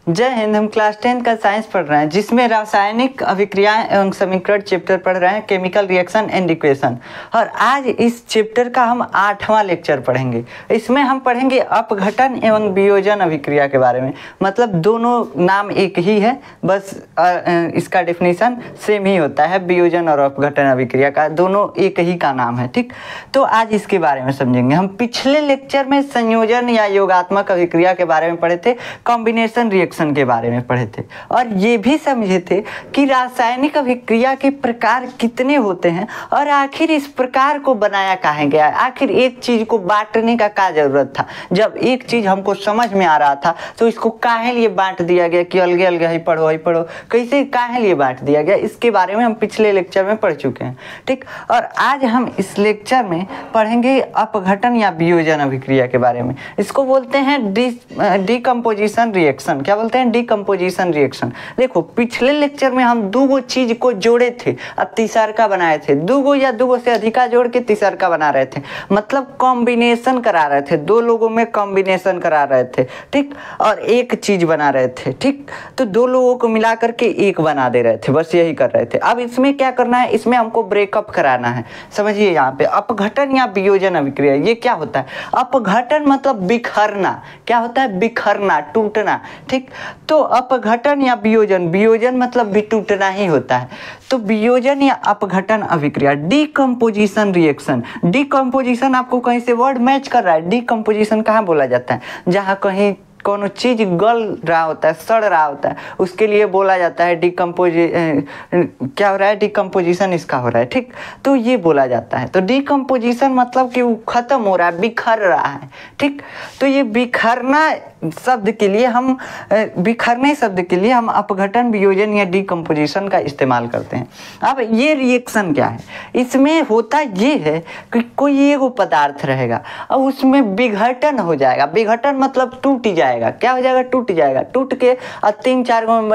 जय हिंद। हम क्लास 10 का साइंस पढ़ रहे हैं जिसमें रासायनिक अभिक्रियाएं एवं समीकरण चैप्टर पढ़ रहे हैं, केमिकल रिएक्शन एंड इक्वेशन। और आज इस चैप्टर का हम 8वां लेक्चर पढ़ेंगे। इसमें हम पढ़ेंगे अपघटन एवं वियोजन अभिक्रिया के बारे में। मतलब दोनों नाम एक ही है, बस इसका डेफिनेशन सेम ही होता है। वियोजन और अपघटन अभिक्रिया का दोनों एक ही का नाम है, ठीक। तो आज इसके बारे में समझेंगे। हम पिछले लेक्चर में संयोजन या योगात्मक अभिक्रिया के बारे में पढ़े थे, कॉम्बिनेशन रिएक्शन के बारे में पढ़े थे, और ये भी समझे थे कि रासायनिक अभिक्रिया के प्रकार कितने होते हैं और आखिर इस प्रकार को बनाया काहे गया है। आखिर एक चीज को बांटने का क्या जरूरत था। जब एक चीज हमको समझ में आ रहा था तो इसको काहे लिए बांट दिया गया कि अलग अलग ही पढ़ो कैसे काहे लिए बांट दिया गया, इसके बारे में हम पिछले लेक्चर में पढ़ चुके हैं, ठीक। और आज हम इस लेक्चर में पढ़ेंगे अपघटन या वियोजन अभिक्रिया के बारे में। इसको बोलते हैं डिकम्पोजिशन रिएक्शन। क्या बोलते हैं? Decomposition reaction. देखो, पिछले लेक्चर में हम दो चीज को जोड़े थे और तीसरका बनाए थे। दो से अधिका जोड़ के तीसरका बना रहे थे, मतलब कॉम्बिनेशन करा रहे थे। दो लोगों में कॉम्बिनेशन करा रहे थे, ठीक, और एक चीज बना रहे थे, ठीक। तो दो लोगों को मिला करके एक बना दे रहे थे, बस यही कर रहे थे। अब इसमें क्या करना है, इसमें हमको ब्रेकअप कराना है। समझिए यहाँ पे अपघटन या वियोजन अभिक्रिया ये क्या होता है। अपघटन मतलब बिखरना। क्या होता है? बिखरना, टूटना, ठीक। तो अपघटन या वियोजन, वियोजन मतलब भी टूटना ही होता है। तो वियोजन या अपघटन अभिक्रिया, डिकम्पोजिशन रिएक्शन। डिकम्पोजिशन आपको कहीं से वर्ड मैच कर रहा है। डिकम्पोजिशन कहाँ बोला जाता है? जहाँ कहीं कोनो चीज गल रहा होता है, सड़ रहा होता है, उसके लिए बोला जाता है क्या हो रहा है? डिकम्पोजिशन इसका हो रहा है, ठीक। तो ये बोला जाता है। तो डिकम्पोजिशन मतलब कि वो खत्म हो रहा है, बिखर रहा है, ठीक। तो ये बिखरना शब्द के लिए हम बिखरने शब्द के लिए हम अपघटन, वियोजन या डिकम्पोजिशन का इस्तेमाल करते हैं। अब ये रिएक्शन क्या है? इसमें होता ये है कि कोई एगो पदार्थ रहेगा और उसमें विघटन हो जाएगा। विघटन मतलब टूट जाएगा। क्या हो जाएगा? टूट जाएगा। टूट के 3-4 गो में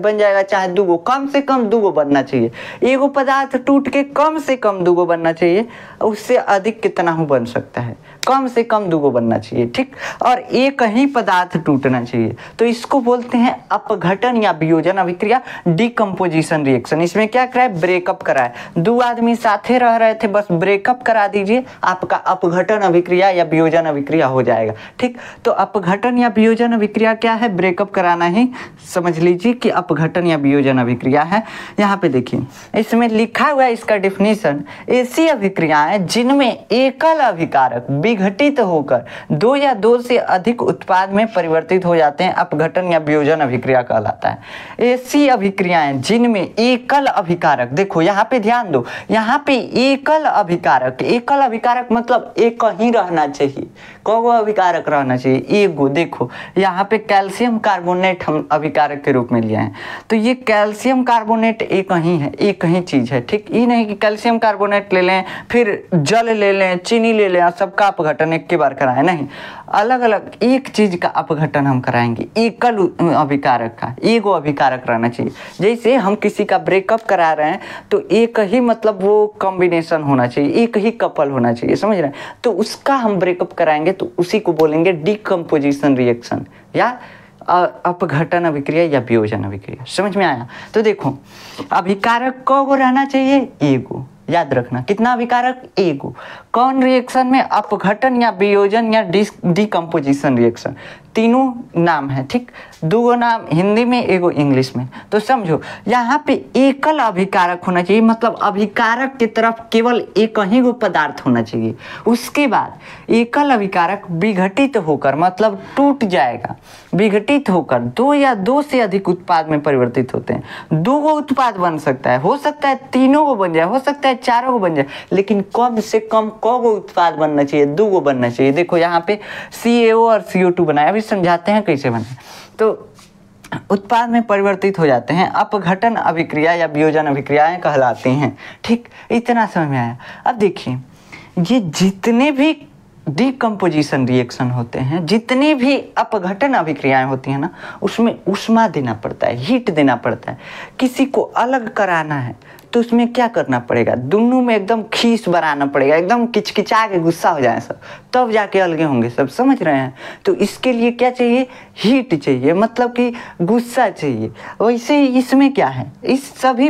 बन जाएगा, चाहे 2 गो, कम से कम 2 गो बनना चाहिए। एगो पदार्थ टूट के कम से कम 2 गो बनना चाहिए। उससे अधिक कितना हो बन सकता है? कम से कम 2 गो बनना चाहिए, ठीक। और एक ही पदार्थ टूटना चाहिए। तो इसको बोलते हैं अपघटन या वियोजन अभिक्रिया, डिकम्पोजिशन रिएक्शन। इसमें क्या करा है? ब्रेकअप करा है। 2 आदमी साथे रह रहे थे, बस ब्रेकअप करा दीजिए, आपका अपघटन अभिक्रिया या वियोजन अभिक्रिया हो जाएगा, ठीक। तो अपघटन या वियोजन अभिक्रिया क्या है? ब्रेकअप कराना ही समझ लीजिए कि अपघटन या वियोजन अभिक्रिया है। यहाँ पे देखिए, इसमें लिखा हुआ है इसका डेफिनेशन। ऐसी अभिक्रियाएं जिनमें एकल अभिकारक विघटित होकर 2 या 2 से अधिक उत्पाद में परिवर्तित हो जाते हैं, अपघटन या वियोजन अभिक्रिया कहलाता है। ऐसी अभिक्रियाएं जिनमें एकल अभिकारक, देखो यहाँ पे ध्यान दो, यहाँ पे एकल अभिकारक, एकल अभिकारक मतलब एक ही रहना चाहिए। कौन अभिकारक रहना चाहिए? एगो। देखो यहाँ पे कैल्शियम कार्बोनेट हम अभिकारक के रूप में लिया है। तो ये कैल्शियम कार्बोनेट एक ही है, एक ही चीज है, ठीक। ये नहीं कि कैल्शियम कार्बोनेट ले लें, फिर जल ले लें, चीनी ले लें, सबका अपघटन एक के बार कराएं, नहीं। अलग अलग एक चीज का अपघटन हम कराएंगे। एकल अभिकारक का एगो अभिकारक रहना चाहिए। जैसे हम किसी का ब्रेकअप करा रहे हैं तो एक ही, मतलब वो कॉम्बिनेशन होना चाहिए, एक ही कपल होना चाहिए, समझ रहे हैं? तो उसका हम ब्रेकअप कराएंगे तो उसी को बोलेंगे डिकम्पोजिशन रिएक्शन या अपघटन अभिक्रिया या वियोजन अभिक्रिया। समझ में आया? तो देखो, अभिकारक को रहना चाहिए? एगो। याद रखना, कितना अभिकारक? एगो। कौन रिएक्शन में? अपघटन या वियोजन या डिकम्पोजिशन रिएक्शन। तीनों नाम है, ठीक। 2 नाम हिंदी में, एगो इंग्लिश में। तो समझो, यहाँ पे एकल अभिकारक होना चाहिए, मतलब अभिकारक की तरफ केवल एक ही गो पदार्थ होना चाहिए। उसके बाद एकल अभिकारक विघटित होकर, मतलब टूट जाएगा, विघटित होकर 2 या 2 से अधिक उत्पाद में परिवर्तित होते हैं। 2 गो उत्पाद बन सकता है, हो सकता है 3 गो बन जाए, हो सकता है 4 गो बन जाए, लेकिन कम से कम क गो उत्पाद बनना चाहिए? 2 गो बनना चाहिए। देखो यहाँ पे CaO और CO2 बनाया, अभी समझाते हैं कैसे बने। तो उत्पाद में परिवर्तित हो जाते हैं, अपघटन अभिक्रिया या वियोजन अभिक्रियाएं कहलाती हैं, ठीक। इतना समझ में आया? अब देखिए, ये जितने भी डिकम्पोजिशन रिएक्शन होते हैं, जितने भी अपघटन अभिक्रियाएं होती हैं ना, उसमें ऊष्मा देना पड़ता है, हीट देना पड़ता है। किसी को अलग कराना है तो उसमें क्या करना पड़ेगा, दोनों में एकदम खीस बनाना पड़ेगा, एकदम किचकिचा के गुस्सा हो जाए सब, तब जाके अलगे होंगे सब, समझ रहे हैं। तो इसके लिए क्या चाहिए, हीट चाहिए, मतलब कि गुस्सा चाहिए। वैसे ही इसमें क्या है, इस सभी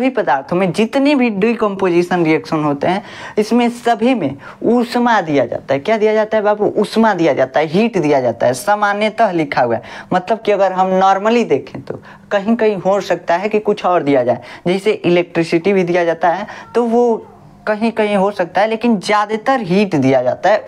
पदार्थों में जितने भी डिकम्पोजिशन रिएक्शन होते हैं, इसमें सभी में ऊष्मा दिया जाता है। क्या दिया जाता है बाबू, ऊष्मा दिया जाता है, हीट दिया जाता है, सामान्यतः लिखा हुआ है। मतलब कि अगर हम नॉर्मली देखें तो कहीं कहीं हो सकता है कि कुछ और दिया जाए, जैसे इलेक्ट्रिसिटी भी दिया जाता है, तो वो कहीं कहीं हो सकता है, लेकिन ज़्यादातर हीट दिया जाता है,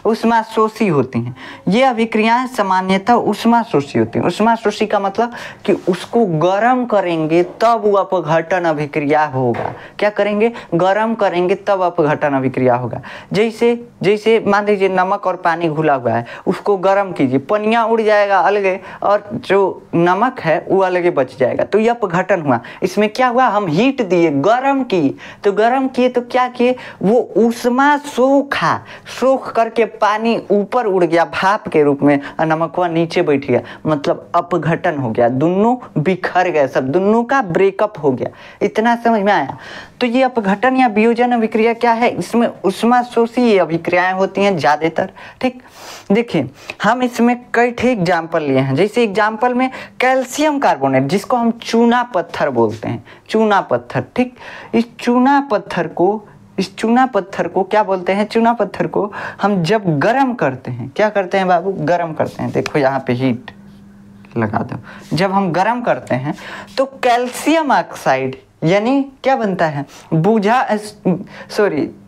ऊष्माशोषी होती हैं। ये अभिक्रियाएं सामान्यतः ऊष्माशोषी होती हैं। ऊष्माशोषी का मतलब कि उसको गर्म करेंगे तब वो अपघटन अभिक्रिया होगा। क्या करेंगे, गर्म करेंगे तब अपघटन अभिक्रिया होगा। जैसे मान लीजिए नमक और पानी घुला हुआ है, उसको गर्म कीजिए, पनिया उड़ जाएगा अलगे और जो नमक है वो अलगे बच जाएगा, तो यह अपघटन हुआ। इसमें क्या हुआ, हम हीट दिए, गर्म किए, तो गर्म किए तो क्या किए, वो ऊष्मा सोख करके पानी ऊपर उड़ गया भाप के रूप में और नमकवा नीचे बैठ गया, मतलब अपघटन हो गया, दोनों बिखर गए, सब दोनों का ब्रेकअप हो गया। इतना समझ में आया। तो ये अपघटन या वियोजन अभिक्रिया क्या है, इसमें ऊष्माशोषी अभिक्रियाएं होती हैं ज़्यादातर। ठीक, देखिए हम इसमें कई ठे एग्जाम्पल लिए हैं। जैसे एग्जाम्पल में कैल्शियम कार्बोनेट, जिसको हम चूना पत्थर बोलते हैं, चूना पत्थर। ठीक, इस चूना पत्थर को क्या बोलते हैं, चूना पत्थर को हम जब गर्म करते हैं, क्या करते हैं बाबू, गर्म करते हैं। देखो यहाँ पे हीट लगा दो। जब हम गर्म करते हैं तो कैल्शियम ऑक्साइड यानी क्या बनता है,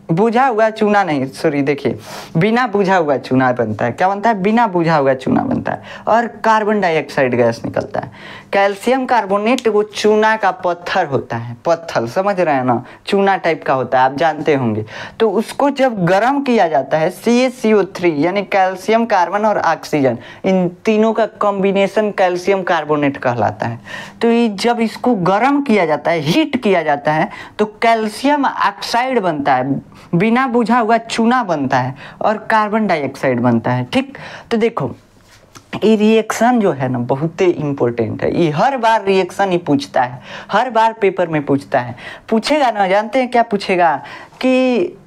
बुझा हुआ चूना नहीं, देखिए बिना बुझा हुआ चूना बनता है। क्या बनता है, बिना बुझा हुआ चूना बनता है और कार्बन डाइऑक्साइड गैस निकलता है। कैल्शियम कार्बोनेट वो चूना का पत्थर होता है, पत्थर समझ रहे हैं ना, चूना टाइप का होता है, आप जानते होंगे। तो उसको जब गर्म किया जाता है, CaCO3 यानी कैल्शियम, कार्बन और ऑक्सीजन, इन तीनों का कॉम्बिनेशन कैल्शियम कार्बोनेट कहलाता है। तो ये जब इसको गर्म किया जाता है, हीट किया जाता है, तो कैल्शियम ऑक्साइड बनता है, बिना बुझा हुआ चूना बनता है और कार्बन डाइऑक्साइड बनता है। ठीक, तो देखो ये रिएक्शन जो है ना बहुत ही इम्पोर्टेंट है। ये हर बार रिएक्शन ही पूछता है, हर बार पेपर में पूछता है, पूछेगा ना, जानते हैं क्या पूछेगा कि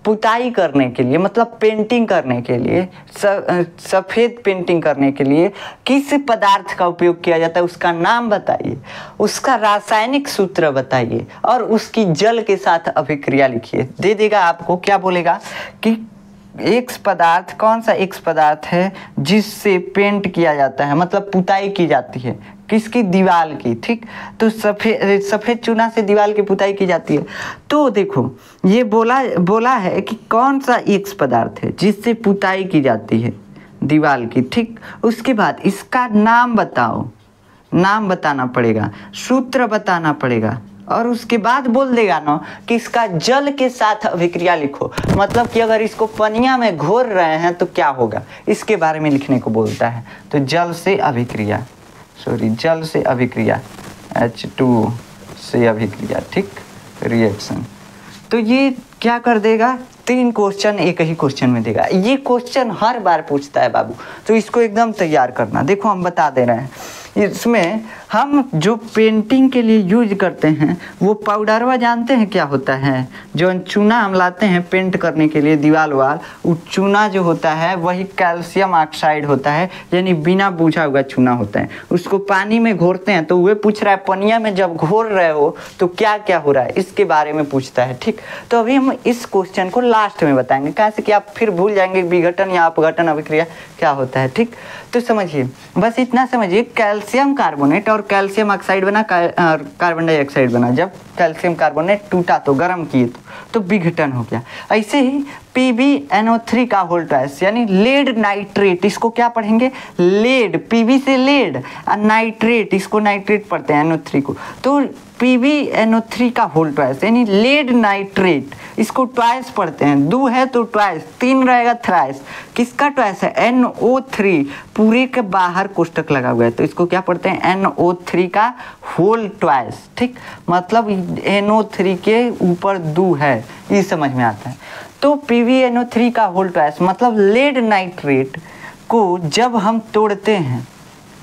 पुताई करने के लिए, मतलब पेंटिंग करने के लिए, सफ़ेद पेंटिंग करने के लिए किस पदार्थ का उपयोग किया जाता है, उसका नाम बताइए, उसका रासायनिक सूत्र बताइए और उसकी जल के साथ अभिक्रिया लिखिए। दे देगा आपको, क्या बोलेगा कि एक्स पदार्थ, कौन सा एक्स पदार्थ है जिससे पेंट किया जाता है, मतलब पुताई की जाती है, किसकी, दीवार की। ठीक, तो सफ़ेद चूना से दीवार की पुताई की जाती है। तो देखो ये बोला है कि कौन सा एक्स पदार्थ है जिससे पुताई की जाती है दीवार की। ठीक, उसके बाद इसका नाम बताओ, नाम बताना पड़ेगा, सूत्र बताना पड़ेगा और उसके बाद बोल देगा ना कि इसका जल के साथ अभिक्रिया लिखो। मतलब कि अगर इसको पनिया में घोर रहे हैं तो क्या होगा, इसके बारे में लिखने को बोलता है। तो जल से अभिक्रिया, H2 से अभिक्रिया। ठीक, रिएक्शन। तो ये क्या कर देगा, 3 क्वेश्चन एक ही क्वेश्चन में देगा। ये क्वेश्चन हर बार पूछता है बाबू, तो इसको एकदम तैयार करना। देखो हम बता दे रहे हैं, इसमें हम जो पेंटिंग के लिए यूज करते हैं वो पाउडरवा जानते हैं क्या होता है, जो चूना हम लाते हैं पेंट करने के लिए दीवार वाल, वो चूना जो होता है वही कैल्शियम ऑक्साइड होता है, यानी बिना बुझा हुआ चूना होता है। उसको पानी में घोरते हैं, तो वह पूछ रहा है पनिया में जब घोर रहे हो तो क्या क्या हो रहा है, इसके बारे में पूछता है। ठीक, तो अभी हम इस क्वेश्चन को लास्ट में बताएंगे, कैसे कि आप फिर भूल जाएंगे विघटन या अपघटन अभिक्रिया क्या होता है। ठीक, तो समझिए, बस इतना समझिए, कैल्शियम कार्बोनेट और कैल्शियम ऑक्साइड बना, कार्बन डाइऑक्साइड बना। जब कैल्शियम कार्बोनेट टूटा तो गर्म किए तो विघटन हो गया। ऐसे ही PbNO3 का होल ट्वाइस यानी लेड नाइट्रेट, इसको क्या पढ़ेंगे, लेड, Pb से लेड और नाइट्रेट, इसको नाइट्रेट पढ़ते हैं NO3 को, तो PbNO3 का होल ट्वाइस यानी लेड नाइट्रेट, इसको ट्वाइस पढ़ते हैं, 2 है तो ट्वाइस, 3 रहेगा थ्राइस। किसका ट्वाइस है, NO3, पूरे के बाहर कोष्टक लगा हुआ है, तो इसको क्या पढ़ते हैं, NO3 का होल ट्वाइस। ठीक, मतलब NO3 के ऊपर 2 है, ये समझ में आता है। तो PbNO3 का होल ट्वाइस मतलब लेड नाइट्रेट को जब हम तोड़ते हैं,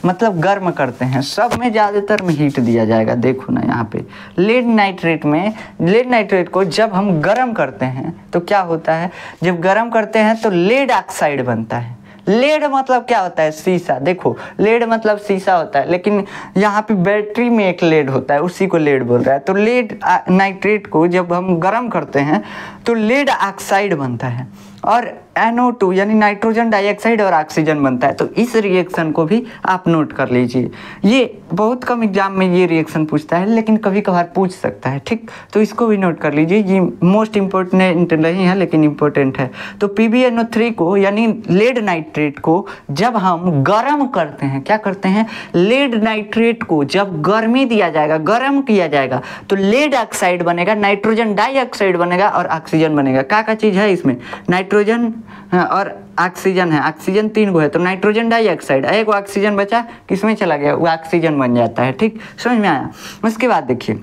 मतलब गर्म करते हैं, सब में ज़्यादातर में हीट दिया जाएगा। देखो ना यहाँ पे लेड नाइट्रेट को जब हम गर्म करते हैं तो क्या होता है, जब गर्म करते हैं तो लेड ऑक्साइड बनता है। लेड मतलब क्या होता है, शीशा। देखो लेड मतलब शीशा होता है, लेकिन यहाँ पे बैटरी में एक लेड होता है, उसी को लेड बोल रहा है। तो लेड नाइट्रेट को जब हम गर्म करते हैं तो लेड ऑक्साइड बनता है और NO2 यानी नाइट्रोजन डाइऑक्साइड और ऑक्सीजन बनता है। तो इस रिएक्शन को भी आप नोट कर लीजिए। ये बहुत कम एग्जाम में ये रिएक्शन पूछता है, लेकिन कभी कभार पूछ सकता है, ठीक। तो इसको भी नोट कर लीजिए, ये मोस्ट इम्पोर्टेंट नहीं है लेकिन इम्पोर्टेंट है। तो PbNO3 को यानी लेड नाइट्रेट को जब हम गर्म करते हैं, क्या करते हैं, लेड नाइट्रेट को जब गर्मी दिया जाएगा, गर्म किया जाएगा तो लेड ऑक्साइड बनेगा, नाइट्रोजन डाइऑक्साइड बनेगा और ऑक्सीजन बनेगा। क्या चीज़ है इसमें, नाइट्रोजन और ऑक्सीजन है। ऑक्सीजन 3 गो है तो नाइट्रोजन डाइऑक्साइड, एक ऑक्सीजन बचा, किसमें चला गया, वो ऑक्सीजन बन जाता है, ठीक। समझ में आया। उसके बाद देखिए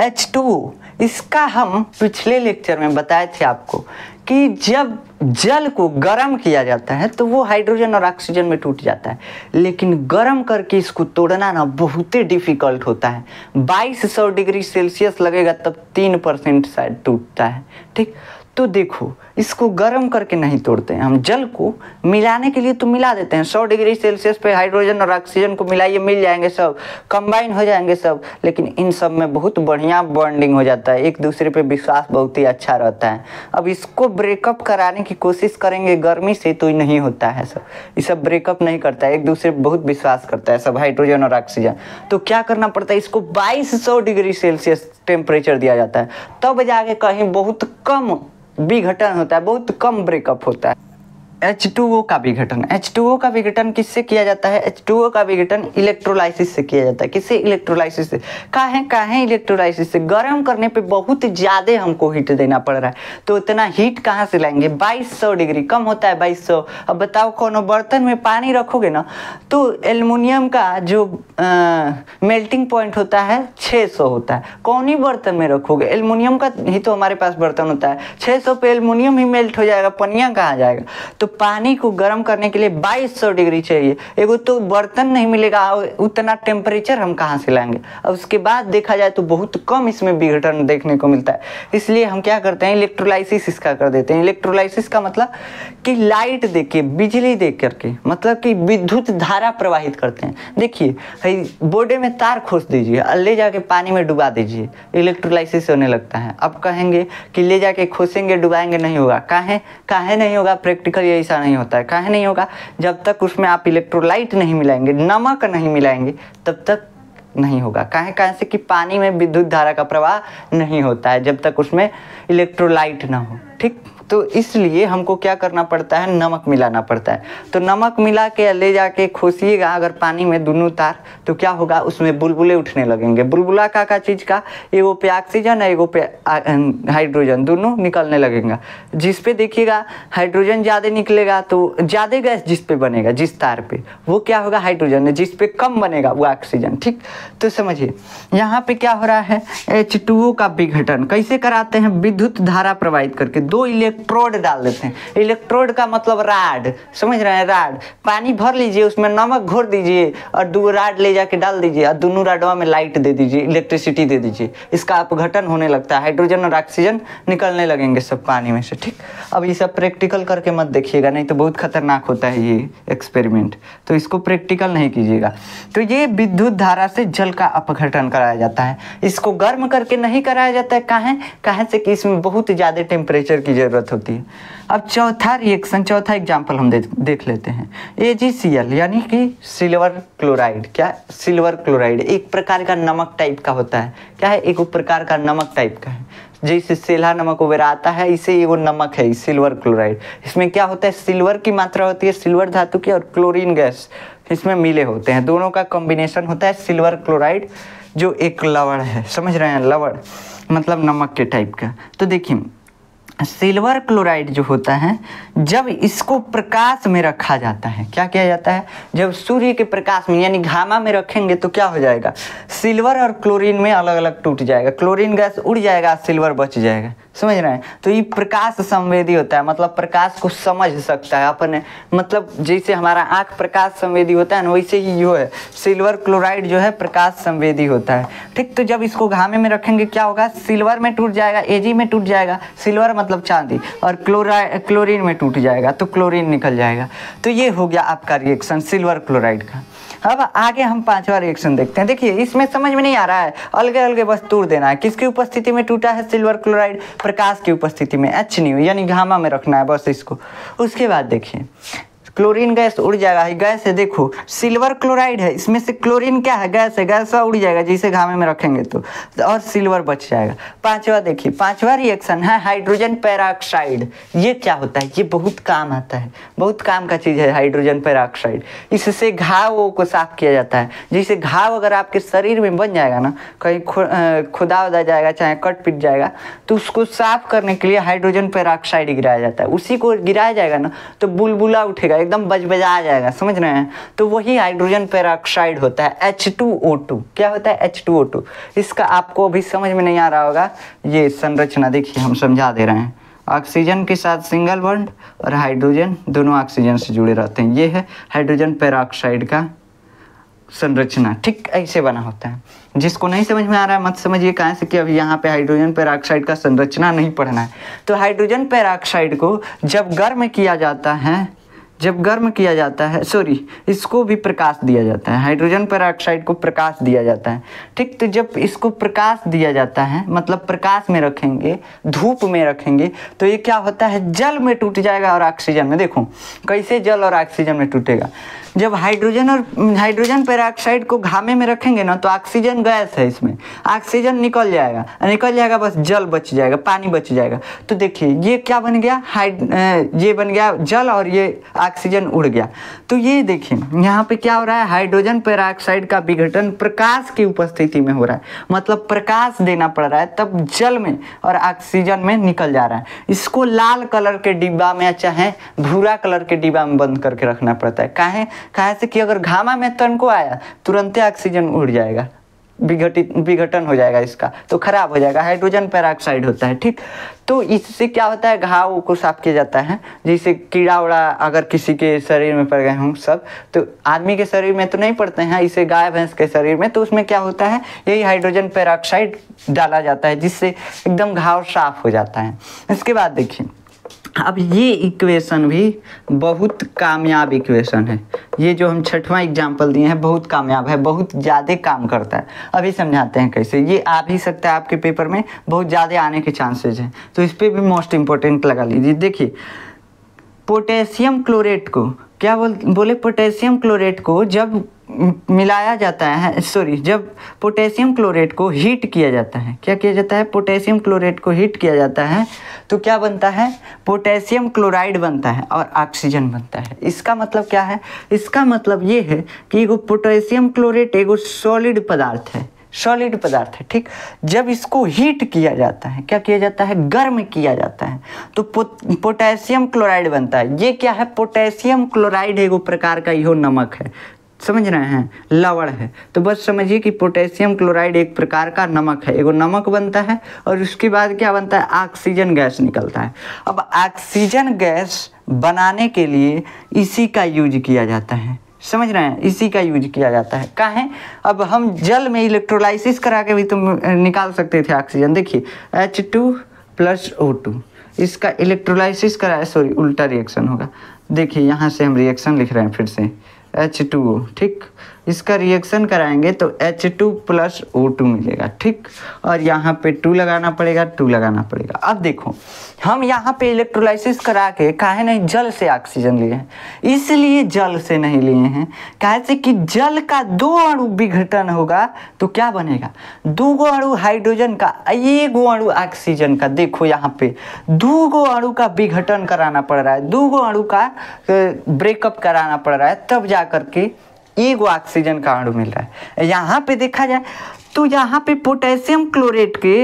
H2O, इसका हम पिछले लेक्चर में बताए थे आपको कि जब जल को गर्म किया जाता है तो वो हाइड्रोजन और ऑक्सीजन में टूट जाता है, लेकिन गर्म करके इसको तोड़ना ना बहुत ही डिफिकल्ट होता है। 2200 डिग्री सेल्सियस लगेगा तब 3% शायद टूटता है, ठीक। तो देखो इसको गर्म करके नहीं तोड़ते हैं हम, जल को मिलाने के लिए तो मिला देते हैं। 100 डिग्री सेल्सियस पे हाइड्रोजन और ऑक्सीजन को मिलाइए, मिल जाएंगे, सब कंबाइन हो जाएंगे सब, लेकिन इन सब में बहुत बढ़िया बॉन्डिंग हो जाता है, एक दूसरे पे विश्वास बहुत ही अच्छा रहता है। अब इसको ब्रेकअप कराने की कोशिश करेंगे गर्मी से तो नहीं होता है, सब ये सब ब्रेकअप नहीं करता है, एक दूसरे पे बहुत विश्वास करता है सब हाइड्रोजन और ऑक्सीजन। तो क्या करना पड़ता है, इसको 2200 डिग्री सेल्सियस टेम्परेचर दिया जाता है, तब जाके कहीं बहुत कम विघटन होता है, बहुत कम ब्रेकअप होता है। H2O का विघटन, H2O का विघटन किससे किया जाता है, H2O का विघटन इलेक्ट्रोलाइसिस से किया जाता है। किससे, इलेक्ट्रोलाइसिस से। काहे इलेक्ट्रोलाइसिस से, गर्म करने पे बहुत ज़्यादा हमको हीट देना पड़ रहा है, तो इतना हीट कहाँ से लाएंगे, 2200 डिग्री, कम होता है 2200। अब बताओ कोनो बर्तन में पानी रखोगे ना तो एल्युमिनियम का जो मेल्टिंग पॉइंट होता है 600 होता है, कौन ही बर्तन में रखोगे, एल्युमिनियम का ही तो हमारे पास बर्तन होता है, 600 पे एल्युमिनियम ही मेल्ट हो जाएगा, पनिया कहाँ जाएगा। तो पानी को गर्म करने के लिए 2200 डिग्री चाहिए, एगो तो बर्तन नहीं मिलेगा, उतना टेम्परेचर हम कहाँ से लाएंगे। अब उसके बाद देखा जाए तो बहुत कम इसमें विघटन देखने को मिलता है, इसलिए हम क्या करते हैं, इलेक्ट्रोलाइसिस इसका कर देते हैं। इलेक्ट्रोलाइसिस का मतलब कि लाइट देके, बिजली दे करके, मतलब कि विद्युत धारा प्रवाहित करते हैं। देखिए बोर्डे में तार खोस दीजिए और ले जाके पानी में डुबा दीजिए, इलेक्ट्रोलाइसिस होने लगता है। अब कहेंगे कि ले जाके खोसेंगे डुबाएंगे, नहीं होगा। काहे नहीं होगा, प्रैक्टिकल ऐसा नहीं होता है। काहे नहीं होगा, जब तक उसमें आप इलेक्ट्रोलाइट नहीं मिलाएंगे, नमक नहीं मिलाएंगे, तब तक नहीं होगा। काहे से कि पानी में विद्युत धारा का प्रवाह नहीं होता है जब तक उसमें इलेक्ट्रोलाइट ना हो, ठीक। तो इसलिए हमको क्या करना पड़ता है, नमक मिलाना पड़ता है। तो नमक मिला के ले जाके खोसिएगा अगर पानी में दोनों तार, तो क्या होगा, उसमें बुलबुले उठने लगेंगे। बुलबुला का चीज़ का, एगो पे ऑक्सीजन है, एगो पे हाइड्रोजन, दोनों निकलने लगेगा। जिस पे देखिएगा हाइड्रोजन ज़्यादा निकलेगा तो ज़्यादा गैस जिस पे बनेगा, जिस तार पे, वो क्या होगा, हाइड्रोजन है। जिस पे कम बनेगा वो ऑक्सीजन, ठीक। तो समझिए यहाँ पे क्या हो रहा है, H2O का विघटन कैसे कराते हैं, विद्युत धारा प्रवाहित करके। 2 इलेक्ट्रोड डाल देते हैं। इलेक्ट्रोड का मतलब राड, समझ रहे हैं, राड। पानी भर लीजिए, उसमें नमक घोर दीजिए और 2 राड ले जाके डाल दीजिए और दोनों राडवा में लाइट दे दीजिए, इलेक्ट्रिसिटी दे दीजिए। इसका अपघटन होने लगता है, हाइड्रोजन और ऑक्सीजन निकलने लगेंगे सब पानी में से, ठीक। अब ये सब प्रैक्टिकल करके मत देखिएगा, नहीं तो बहुत खतरनाक होता है ये एक्सपेरिमेंट, तो इसको प्रैक्टिकल नहीं कीजिएगा। तो ये विद्युत धारा से जल का अपघटन कराया जाता है, इसको गर्म करके नहीं कराया जाता है। काहे से कि इसमें बहुत ज़्यादा टेम्परेचर की जरूरत होती है। अब चौथा रिएक्शन, चौथा एग्जाम्पल हम देख लेते हैं। AgCl यानी कि सिल्वर क्लोराइड। क्या, सिल्वर क्लोराइड एक प्रकार का नमक टाइप का होता है। क्या है, एक प्रकार का नमक टाइप का है, जैसे सेला नमक वगैरह आता है, इसे ये वो नमक है सिल्वर क्लोराइड। इसमें क्या होता है, सिल्वर की मात्रा होती है, सिल्वर धातु की, और क्लोरीन गैस इसमें मिले होते हैं, दोनों का कॉम्बिनेशन होता है सिल्वर क्लोराइड, जो एक लवण है। समझ रहे हैं, लवण मतलब नमक के टाइप का। तो देखिए सिल्वर क्लोराइड जो होता है, जब इसको प्रकाश में रखा जाता है, क्या किया जाता है, जब सूर्य के प्रकाश में यानी घामा में रखेंगे तो क्या हो जाएगा, सिल्वर और क्लोरीन में अलग अलग टूट जाएगा, क्लोरीन गैस उड़ जाएगा, सिल्वर बच जाएगा। समझ रहे हैं। तो ये प्रकाश संवेदी होता है, मतलब प्रकाश को समझ सकता है अपने, मतलब जैसे हमारा आँख प्रकाश संवेदी होता है ना, वैसे ही जो है सिल्वर क्लोराइड जो है प्रकाश संवेदी होता है। ठीक, तो जब इसको घामे में रखेंगे क्या होगा, सिल्वर में टूट जाएगा, Ag में टूट जाएगा, सिल्वर मतलब चांदी, और क्लोरीन में टूट जाएगा तो क्लोरीन निकल जाएगा। तो ये हो गया आपका रिएक्शन सिल्वर क्लोराइड का। अब आगे हम 5वां रिएक्शन देखते हैं। देखिए इसमें समझ में नहीं आ रहा है, अलग अलग बस तोड़ देना है। किसकी उपस्थिति में टूटा है सिल्वर क्लोराइड, प्रकाश की उपस्थिति में, HNu यानी गामा में रखना है बस इसको। उसके बाद देखिए क्लोरीन गैस उड़ जाएगा, गैस है देखो, सिल्वर क्लोराइड है, इसमें से क्लोरीन क्या है, गैस है, गैस उड़ जाएगा जैसे घामे में रखेंगे तो, और सिल्वर बच जाएगा। 5वां देखिए, 5वां रिएक्शन है हाइड्रोजन पेरोक्साइड। ये क्या होता है, ये बहुत काम आता है, बहुत काम का चीज़ है हाइड्रोजन पेरोक्साइड। इससे घावों को साफ किया जाता है। जैसे घाव अगर आपके शरीर में बन जाएगा ना, कहीं खुदा उदा जाएगा, चाहे कट पिट जाएगा, तो उसको साफ करने के लिए हाइड्रोजन पेरोक्साइड गिराया जाता है। उसी को गिराया जाएगा ना तो बुलबुला उठेगा, एकदम बजबजा जाएगा, समझ रहे हैं। तो वही हाइड्रोजन पेरोक्साइड होता है, H2O2। क्या होता है, H2O2। इसका आपको अभी समझ में नहीं आ रहा होगा, ये संरचना देखिए हम समझा दे रहे हैं। ऑक्सीजन के साथ सिंगल बॉन्ड और हाइड्रोजन दोनों ऑक्सीजन से जुड़े रहते हैं। ये है हाइड्रोजन पेरोक्साइड का संरचना। ठीक ऐसे बना होता है। जिसको नहीं समझ में आ रहा है मत समझिए, कहाँ से कि अभी यहाँ पे हाइड्रोजन पेरोक्साइड का संरचना नहीं पढ़ना है। तो हाइड्रोजन पेरोक्साइड को जब गर्म किया जाता है, इसको भी प्रकाश दिया जाता है, हाइड्रोजन पेरोक्साइड को प्रकाश दिया जाता है। ठीक, तो जब इसको प्रकाश दिया जाता है, मतलब प्रकाश में रखेंगे, धूप में रखेंगे, तो ये क्या होता है, जल में टूट जाएगा और ऑक्सीजन में। देखो कैसे जल और ऑक्सीजन में टूटेगा। जब हाइड्रोजन पेरोक्साइड को घामे में रखेंगे ना, तो ऑक्सीजन गैस है, इसमें ऑक्सीजन निकल जाएगा, बस जल बच जाएगा, पानी बच जाएगा। तो देखिए ये क्या बन गया, ये बन गया जल और ये ऑक्सीजन उड़ गया। तो ये देखिए यहाँ पे क्या हो रहा है, हाइड्रोजन पेरोक्साइड का विघटन प्रकाश की उपस्थिति में हो रहा है, मतलब प्रकाश देना पड़ रहा है, तब जल में और ऑक्सीजन में निकल जा रहा है। इसको लाल कलर के डिब्बा में चाहे भूरा कलर के डिब्बा में बंद करके रखना पड़ता है। काहे से कि अगर घामा में तन को आया तुरंत ऑक्सीजन उड़ जाएगा, विघटन हो जाएगा इसका, तो खराब हो जाएगा। हाइड्रोजन पेरोक्साइड होता है। ठीक, तो इससे क्या होता है, घाव को साफ किया जाता है। जैसे कीड़ा उड़ा अगर किसी के शरीर में पड़ गए हों सब, तो आदमी के शरीर में तो नहीं पड़ते हैं, इसे गाय भैंस के शरीर में, तो उसमें क्या होता है, यही हाइड्रोजन पेरोक्साइड डाला जाता है, जिससे एकदम घाव साफ हो जाता है। इसके बाद देखिए अब ये इक्वेशन भी बहुत कामयाब इक्वेशन है। ये जो हम 6वां एग्जाम्पल दिए हैं बहुत कामयाब है, बहुत ज़्यादा काम करता है। अभी समझाते हैं कैसे। ये आ भी सकता है आपके पेपर में, बहुत ज़्यादा आने के चांसेस हैं, तो इस पर भी मोस्ट इम्पोर्टेंट लगा लीजिए। देखिए पोटेशियम क्लोरेट को क्या बोले, पोटेशियम क्लोरेट को जब मिलाया जाता है, जब पोटेशियम क्लोरेट को हीट किया जाता है, क्या किया जाता है, पोटेशियम क्लोरेट को हीट किया जाता है, तो क्या बनता है, पोटेशियम क्लोराइड बनता है और ऑक्सीजन बनता है। इसका मतलब क्या है, इसका मतलब ये है कि एगो पोटेशियम क्लोरेट एगो सॉलिड पदार्थ है, ठीक। जब इसको हीट किया जाता है, क्या किया जाता है, गर्म किया जाता है, तो पोटेशियम क्लोराइड बनता है। ये क्या है, पोटेशियम क्लोराइड एगो प्रकार का इहो नमक है, समझ रहे हैं, लवण है। तो बस समझिए कि पोटेशियम क्लोराइड एक प्रकार का नमक है, एगो नमक बनता है और उसके बाद क्या बनता है, ऑक्सीजन गैस निकलता है। अब ऑक्सीजन गैस बनाने के लिए इसी का यूज किया जाता है, समझ रहे हैं, इसी का यूज किया जाता है। काहे, अब हम जल में इलेक्ट्रोलाइसिस करा के भी तो निकाल सकते थे ऑक्सीजन। देखिए H2+O2, इसका इलेक्ट्रोलाइसिस करा, उल्टा रिएक्शन होगा। देखिए यहाँ से हम रिएक्शन लिख रहे हैं फिर से, H2O, ठीक। इसका रिएक्शन कराएंगे तो H2+O2 मिलेगा, ठीक। और यहाँ पे 2 लगाना पड़ेगा। अब देखो हम यहाँ पे इलेक्ट्रोलाइसिस करा के काहे नहीं जल से ऑक्सीजन लिए हैं, इसलिए जल से नहीं लिए हैं, काहे से कि जल का 2 अणु विघटन होगा तो क्या बनेगा, 2 अणु हाइड्रोजन का, 1 अणु ऑक्सीजन का। देखो यहाँ पे 2 अणु का विघटन कराना पड़ रहा है, 2 अणु का ब्रेकअप कराना पड़ रहा है, तब जा करके 1 ऑक्सीजन का अणु मिल रहा है। यहाँ पे देखा जाए तो यहाँ पे पोटेशियम क्लोरेट के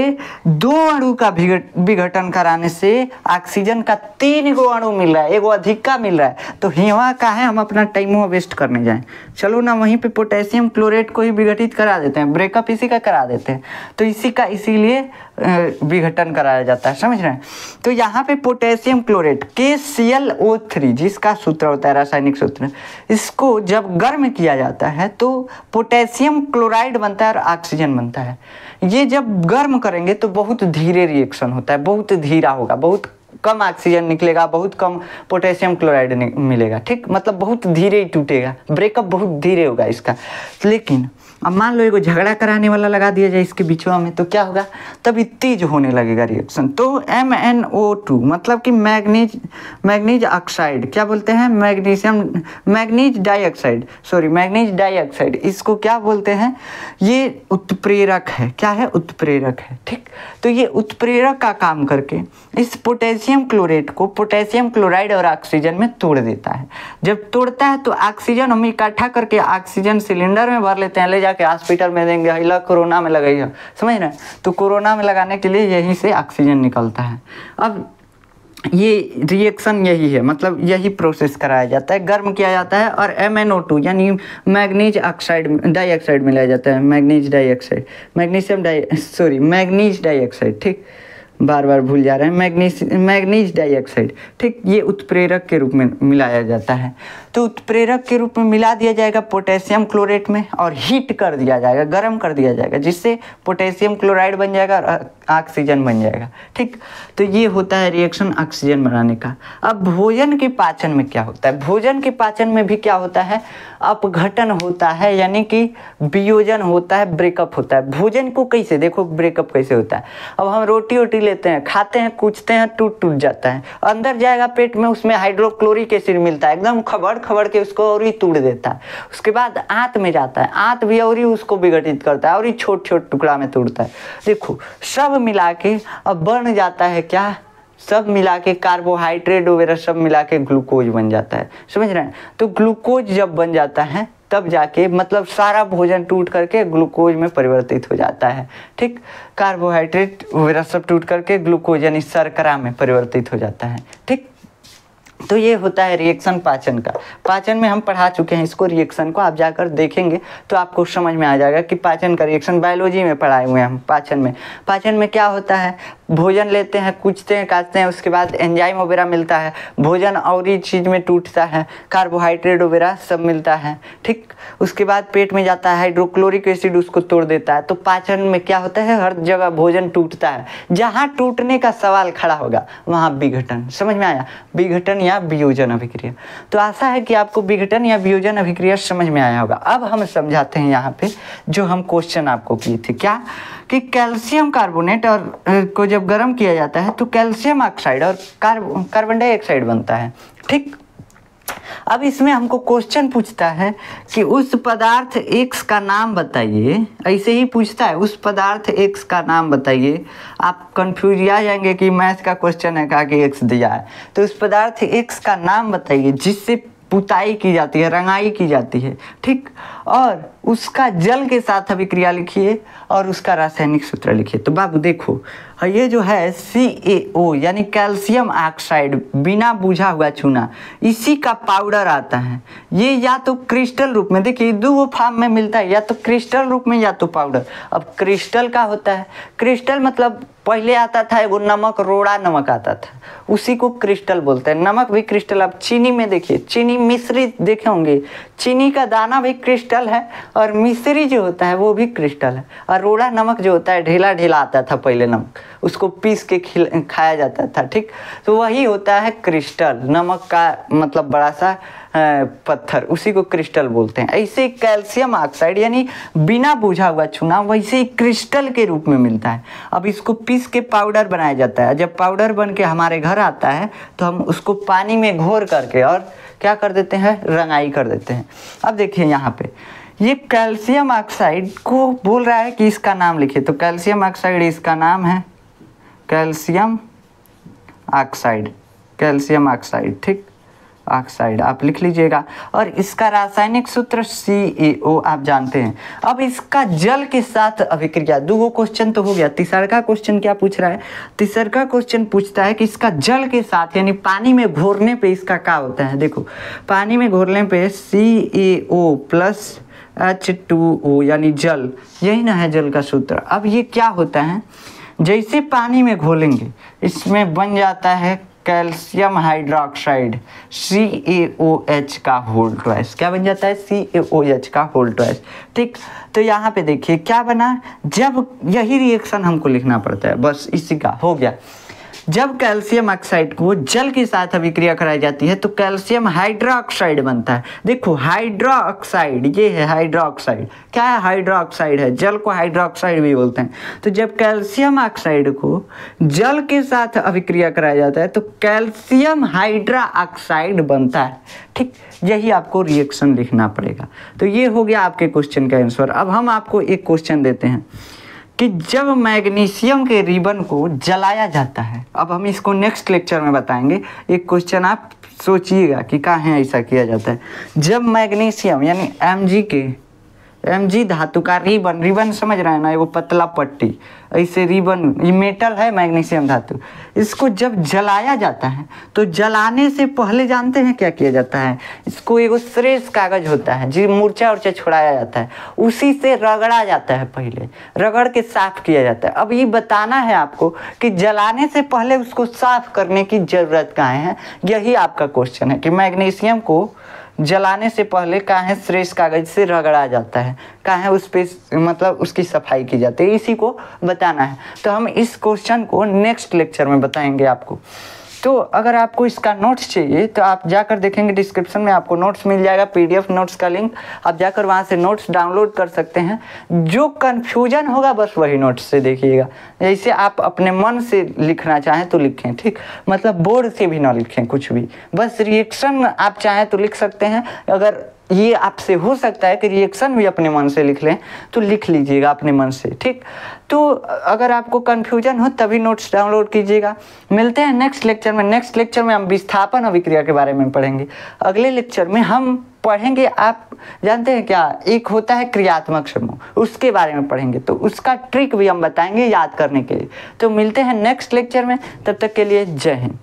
2 अणु का विघटन कराने से ऑक्सीजन का 3 गो अणु मिल रहा है, एगो अधिक का मिल रहा है। तो हिवा का है हम अपना टाइम वेस्ट करने जाएं, चलो ना वहीं पे पोटेशियम क्लोरेट को ही विघटित करा देते हैं, ब्रेकअप इसी का करा देते हैं। तो इसी का इसीलिए विघटन कराया जाता है, समझ रहे हैं। तो यहाँ पे पोटेशियम क्लोरेट KClO3 जिसका सूत्र होता है रासायनिक सूत्र, इसको जब गर्म किया जाता है तो पोटेशियम क्लोराइड बनता है और ऑक्सीजन बनता है। ये जब गर्म करेंगे तो बहुत धीरे रिएक्शन होता है, बहुत धीरा होगा, बहुत कम ऑक्सीजन निकलेगा, बहुत कम पोटेशियम क्लोराइड मिलेगा, ठीक, मतलब बहुत धीरे ही टूटेगा, ब्रेकअप बहुत धीरे होगा इसका। लेकिन अब मान लो एगो झगड़ा कराने वाला लगा दिया जाए इसके बीचवा में, तो क्या होगा, तभी तेज होने लगेगा रिएक्शन। तो MnO2 मतलब कि मैग्नीज ऑक्साइड, क्या बोलते हैं, मैग्नीज डाइऑक्साइड, इसको क्या बोलते हैं, ये उत्प्रेरक है। क्या है, उत्प्रेरक है, ठीक। तो ये उत्प्रेरक का काम करके इस पोटेशियम क्लोरेट को पोटेशियम क्लोराइड और ऑक्सीजन में तोड़ देता है। जब तोड़ता है तो ऑक्सीजन हम इकट्ठा करके ऑक्सीजन सिलेंडर में भर लेते हैं, ले जाके हॉस्पिटल में देंगे, हिला कोरोना में लगाइए, समझ रहे हैं। तो कोरोना में लगाने के लिए यहीं से ऑक्सीजन निकलता है। अब ये रिएक्शन यही है, मतलब यही प्रोसेस कराया जाता है, गर्म किया जाता है और MnO2 यानी मैग्नीज डाइऑक्साइड मिलाया जाता है, मैग्नीज डाइऑक्साइड, ठीक, बार बार भूल जा रहे हैं, मैग्नीज डाइऑक्साइड, ठीक, ये उत्प्रेरक के रूप में मिलाया जाता है। तो उत्प्रेरक के रूप में मिला दिया जाएगा पोटेशियम क्लोरेट में और हीट कर दिया जाएगा, गर्म कर दिया जाएगा, जिससे पोटेशियम क्लोराइड बन जाएगा और ऑक्सीजन बन जाएगा, ठीक। तो ये होता है रिएक्शन ऑक्सीजन बनाने का। अब भोजन के पाचन में क्या होता है, भोजन के पाचन में भी क्या होता है, अपघटन होता है, यानी कि वियोजन होता है, ब्रेकअप होता है। भोजन को कैसे देखो, ब्रेकअप कैसे होता है। अब हम रोटी लेते हैं, खाते हैं, कूचते हैं, टूट जाता है, अंदर जाएगा पेट में, उसमें हाइड्रोक्लोरिक एसिड मिलता है, एकदम खबड़ के उसको और ही तोड़ देता है। उसके बाद आंत में जाता है, आंत भी और ही उसको विघटित करता है और ही छोट टुकड़ा में तोड़ता है। देखो सब मिला के अब बन जाता है क्या, सब मिला के कार्बोहाइड्रेट वगैरह सब मिला के ग्लूकोज बन जाता है, समझ रहे हैं। तो ग्लूकोज जब बन जाता है तब जाके मतलब सारा भोजन टूट करके ग्लूकोज में परिवर्तित हो जाता है, ठीक। कार्बोहाइड्रेट वगैरह सब टूट करके ग्लूकोज यानी शर्करा में परिवर्तित हो जाता है, ठीक। तो ये होता है रिएक्शन पाचन का। पाचन में हम पढ़ा चुके हैं इसको, रिएक्शन को आप जाकर देखेंगे तो आपको समझ में आ जाएगा कि पाचन का रिएक्शन बायोलॉजी में पढ़ाए हुए हैं हम। पाचन में क्या होता है, भोजन लेते हैं, कूचते हैं, काटते हैं, उसके बाद एंजाइम वगैरह मिलता है, भोजन और ही चीज़ में टूटता है, कार्बोहाइड्रेट वगैरह सब मिलता है, ठीक। उसके बाद पेट में जाता है, हाइड्रोक्लोरिक एसिड उसको तोड़ देता है। तो पाचन में क्या होता है, हर जगह भोजन टूटता है, जहाँ टूटने का सवाल खड़ा होगा वहाँ विघटन, समझ में आया, विघटन या वियोजन अभिक्रिया। तो आशा है कि आपको विघटन या वियोजन अभिक्रिया समझ में आया होगा। अब हम समझाते हैं यहाँ पे जो हम क्वेश्चन आपको किए थे, क्या कि कैल्शियम कार्बोनेट और को जब गर्म किया जाता है तो कैल्शियम ऑक्साइड और कार्बन डाइऑक्साइड बनता है, ठीक। अब इसमें हमको क्वेश्चन पूछता है कि उस पदार्थ X का नाम बताइए, ऐसे ही पूछता है, उस पदार्थ X का नाम बताइए। आप कंफ्यूज आ जाएंगे कि मैथ का क्वेश्चन है, कहा कि X दिया है, तो उस पदार्थ X का नाम बताइए जिससे पुताई की जाती है, रंगाई की जाती है, ठीक। और उसका जल के साथ अभिक्रिया लिखिए और उसका रासायनिक सूत्र लिखिए। तो बाबू देखो, ये जो है CaO यानी कैल्शियम ऑक्साइड, बिना बुझा हुआ चूना, इसी का पाउडर आता है। ये या तो क्रिस्टल रूप में, देखिए दो फॉर्म में मिलता है, या तो क्रिस्टल रूप में या तो पाउडर। अब क्रिस्टल का होता है, क्रिस्टल मतलब पहले आता था एगो नमक, रोड़ा नमक आता था, उसी को क्रिस्टल बोलते हैं। नमक भी क्रिस्टल, आप चीनी में देखिए, चीनी मिश्री देखे होंगे, चीनी का दाना भी क्रिस्टल है और मिश्री जो होता है वो भी क्रिस्टल है। और रोड़ा नमक जो होता है, ढेला ढेला आता था पहले नमक, उसको पीस के खाया जाता था, ठीक। तो वही होता है क्रिस्टल, नमक का मतलब बड़ा सा पत्थर, उसी को क्रिस्टल बोलते हैं। ऐसे कैल्शियम ऑक्साइड यानी बिना बुझा हुआ चूना वैसे ही क्रिस्टल के रूप में मिलता है। अब इसको पीस के पाउडर बनाया जाता है। जब पाउडर बन के हमारे घर आता है तो हम उसको पानी में घोर करके और क्या कर देते हैं, रंगाई कर देते हैं। अब देखिए यहाँ पे ये कैल्शियम ऑक्साइड को बोल रहा है कि इसका नाम लिखिए। तो कैल्शियम ऑक्साइड इसका नाम है कैल्शियम ऑक्साइड, ठीक। ऑक्साइड आप लिख लीजिएगा। और इसका रासायनिक सूत्र CaO आप जानते हैं। अब इसका जल के साथ अभिक्रिया, 2 क्वेश्चन तो हो गया। तीसरा क्वेश्चन क्या पूछ रहा है? तीसरा क्वेश्चन पूछता है कि इसका जल के साथ यानी पानी में घोरने पे इसका क्या होता है। देखो पानी में घोरने पे CaO प्लस H2O यानी जल, यही ना है जल का सूत्र। अब ये क्या होता है, जैसे पानी में घोलेंगे इसमें बन जाता है कैल्शियम हाइड्रोक्साइड CaOH का होल ट्वाइस। क्या बन जाता है? CaOH का होल ट्वाइस। ठीक, तो यहाँ पे देखिए क्या बना, जब यही रिएक्शन हमको लिखना पड़ता है, बस इसी का हो गया। जब कैल्शियम ऑक्साइड को जल के साथ अभिक्रिया कराई जाती है तो कैल्शियम हाइड्रोक्साइड बनता है। देखो हाइड्रोक्साइड, ये है हाइड्रोक्साइड। क्या है? हाइड्रोक्साइड है, जल को हाइड्रोक्साइड भी बोलते हैं। तो जब कैल्शियम ऑक्साइड को जल के साथ अभिक्रिया कराया जाता है तो कैल्शियम हाइड्रोक्साइड बनता है। ठीक, यही आपको रिएक्शन लिखना पड़ेगा। तो ये हो गया आपके क्वेश्चन का आंसर। अब हम आपको एक क्वेश्चन देते हैं कि जब मैग्नीशियम के रिबन को जलाया जाता है, अब हम इसको नेक्स्ट लेक्चर में बताएंगे। एक क्वेश्चन आप सोचिएगा कि कहाँ ऐसा किया जाता है। जब मैग्नीशियम यानी Mg धातु का रिबन समझ रहे हैं ना, वो पतला पट्टी ऐसे रिबन, ये मेटल है मैग्नीशियम धातु, इसको जब जलाया जाता है तो जलाने से पहले जानते हैं क्या किया जाता है? इसको एगो श्रेष्ठ कागज होता है जी, मूर्छा उर्चा छुड़ाया जाता है, उसी से रगड़ा जाता है, पहले रगड़ के साफ किया जाता है। अब ये बताना है आपको कि जलाने से पहले उसको साफ करने की जरूरत कहाँ है। यही आपका क्वेश्चन है कि मैग्नीशियम को जलाने से पहले कहाँ श्रेष्ठ कागज से रगड़ा जाता है, कहाँ उस पर मतलब उसकी सफाई की जाती है, इसी को बताना है। तो हम इस क्वेश्चन को नेक्स्ट लेक्चर में बताएंगे आपको। तो अगर आपको इसका नोट्स चाहिए तो आप जाकर देखेंगे डिस्क्रिप्शन में आपको नोट्स मिल जाएगा, PDF नोट्स का लिंक, आप जाकर वहाँ से नोट्स डाउनलोड कर सकते हैं। जो कन्फ्यूजन होगा बस वही नोट्स से देखिएगा। जैसे आप अपने मन से लिखना चाहें तो लिखें, ठीक, मतलब बोर्ड से भी ना लिखें कुछ भी, बस रिएक्शन आप चाहें तो लिख सकते हैं। अगर ये आपसे हो सकता है कि रिएक्शन भी अपने मन से लिख लें तो लिख लीजिएगा अपने मन से, ठीक। तो अगर आपको कन्फ्यूजन हो तभी नोट्स डाउनलोड कीजिएगा। मिलते हैं नेक्स्ट लेक्चर में। नेक्स्ट लेक्चर में हम विस्थापन अभिक्रिया के बारे में पढ़ेंगे। अगले लेक्चर में हम पढ़ेंगे, आप जानते हैं क्या, एक होता है क्रियात्मक समूह, उसके बारे में पढ़ेंगे। तो उसका ट्रिक भी हम बताएंगे याद करने के लिए। तो मिलते हैं नेक्स्ट लेक्चर में, तब तक के लिए जय हिंद।